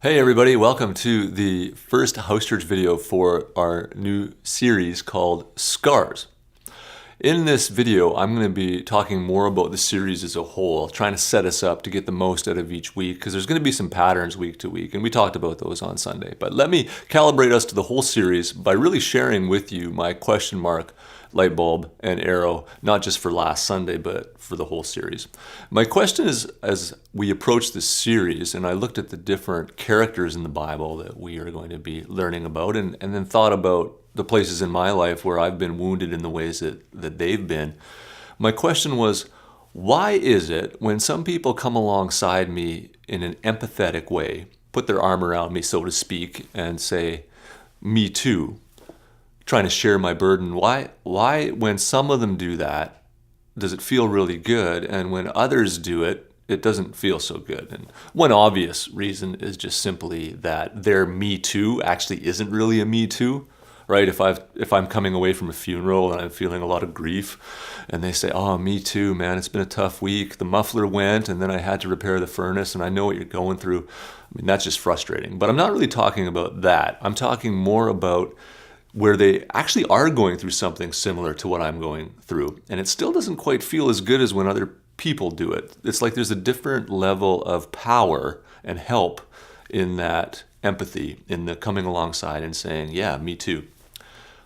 Hey everybody, welcome to the first house church video for our new series called Scars. In this video, I'm going to be talking more about the series as a whole, trying to set us up to get the most out of each week, because there's going to be some patterns week to week, and we talked about those on Sunday. But let me calibrate us to the whole series by really sharing with you my question mark, light bulb, and arrow, not just for last Sunday, but for the whole series. My question is, as we approach this series, and I looked at the different characters in the Bible that we are going to be learning about, and then thought about the places in my life where I've been wounded in the ways that they've been. My question was, why is it when some people come alongside me in an empathetic way, put their arm around me, so to speak, and say, me too, trying to share my burden, why when some of them do that, does it feel really good? And when others do it, it doesn't feel so good. And one obvious reason is just simply that their me too actually isn't really a me too. Right? If I'm coming away from a funeral and I'm feeling a lot of grief, and they say, "Oh, me too, man. It's been a tough week. The muffler went, and then I had to repair the furnace, and I know what you're going through." I mean, that's just frustrating. But I'm not really talking about that. I'm talking more about where they actually are going through something similar to what I'm going through, and it still doesn't quite feel as good as when other people do it. It's like there's a different level of power and help in that empathy, in the coming alongside and saying, "Yeah, me too."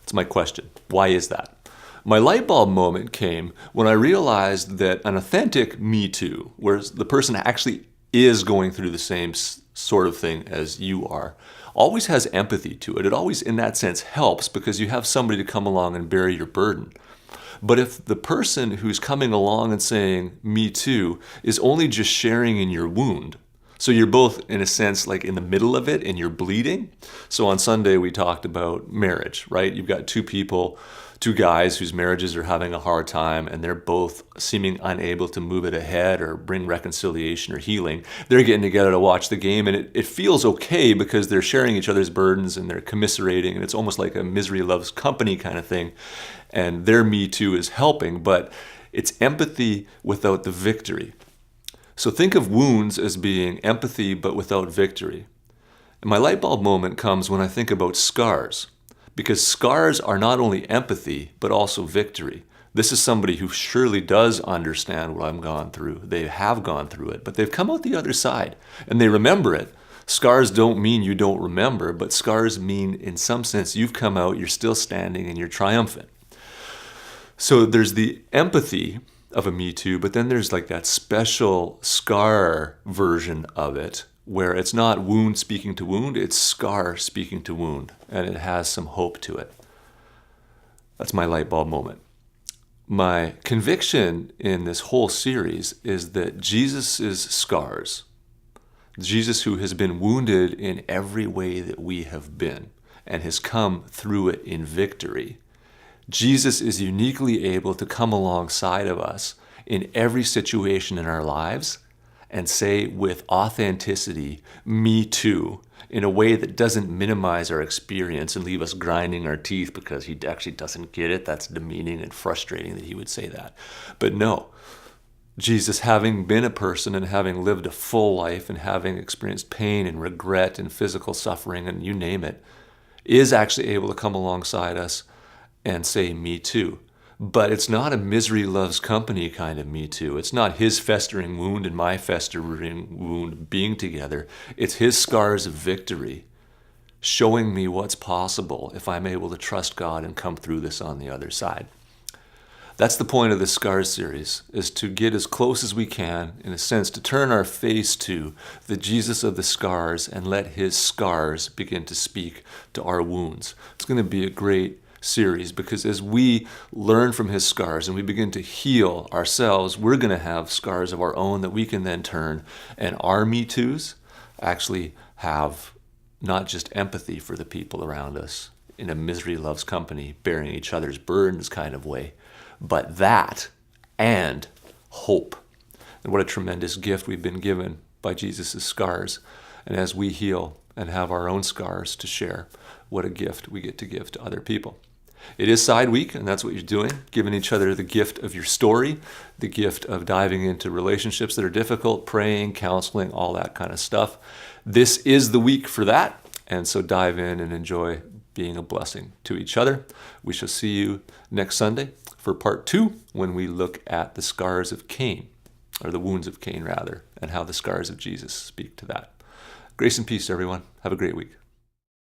That's my question. Why is that? My light bulb moment came when I realized that an authentic me too, where the person actually is going through the same sort of thing as you are, always has empathy to it. It always, in that sense, helps because you have somebody to come along and bear your burden. But if the person who's coming along and saying, "me too," is only just sharing in your wound, so you're both, in a sense, like in the middle of it and you're bleeding. So on Sunday, we talked about marriage, right? You've got two people, two guys whose marriages are having a hard time, and they're both seeming unable to move it ahead or bring reconciliation or healing. They're getting together to watch the game, and it feels okay because they're sharing each other's burdens and they're commiserating, and it's almost like a misery loves company kind of thing. And their me too is helping, but it's empathy without the victory. So think of wounds as being empathy but without victory. And my light bulb moment comes when I think about scars, because scars are not only empathy but also victory. This is somebody who surely does understand what I'm gone through. They have gone through it, but they've come out the other side and they remember it. Scars don't mean you don't remember, but scars mean in some sense you've come out, you're still standing, and you're triumphant. So there's the empathy of a me too, but then there's like that special scar version of it where it's not wound speaking to wound, it's scar speaking to wound, and it has some hope to it. That's my light bulb moment. My conviction in this whole series is that Jesus' scars, Jesus who has been wounded in every way that we have been and has come through it in victory, Jesus is uniquely able to come alongside of us in every situation in our lives and say with authenticity, "me too," in a way that doesn't minimize our experience and leave us grinding our teeth because he actually doesn't get it. That's demeaning and frustrating that he would say that. But no, Jesus, having been a person and having lived a full life and having experienced pain and regret and physical suffering and you name it, is actually able to come alongside us and say, "me too." But it's not a misery loves company kind of me too. It's not his festering wound and my festering wound being together. It's his scars of victory showing me what's possible if I'm able to trust God and come through this on the other side. That's the point of the Scars series, is to get as close as we can, in a sense, to turn our face to the Jesus of the scars and let his scars begin to speak to our wounds. It's going to be a great series because as we learn from his scars and we begin to heal ourselves, we're going to have scars of our own that we can then turn, and our me toos actually have not just empathy for the people around us in a misery loves company, bearing each other's burdens kind of way, but that and hope. And what a tremendous gift we've been given by Jesus' scars. And as we heal and have our own scars to share, what a gift we get to give to other people. It is Side Week, and that's what you're doing, giving each other the gift of your story, the gift of diving into relationships that are difficult, praying, counseling, all that kind of stuff. this is the week for that. And so dive in and enjoy being a blessing to each other. We shall see you next Sunday for part 2, when we look at the scars of Cain, or the wounds of Cain rather, and how the scars of Jesus speak to that. Grace and peace, everyone. Have a great week.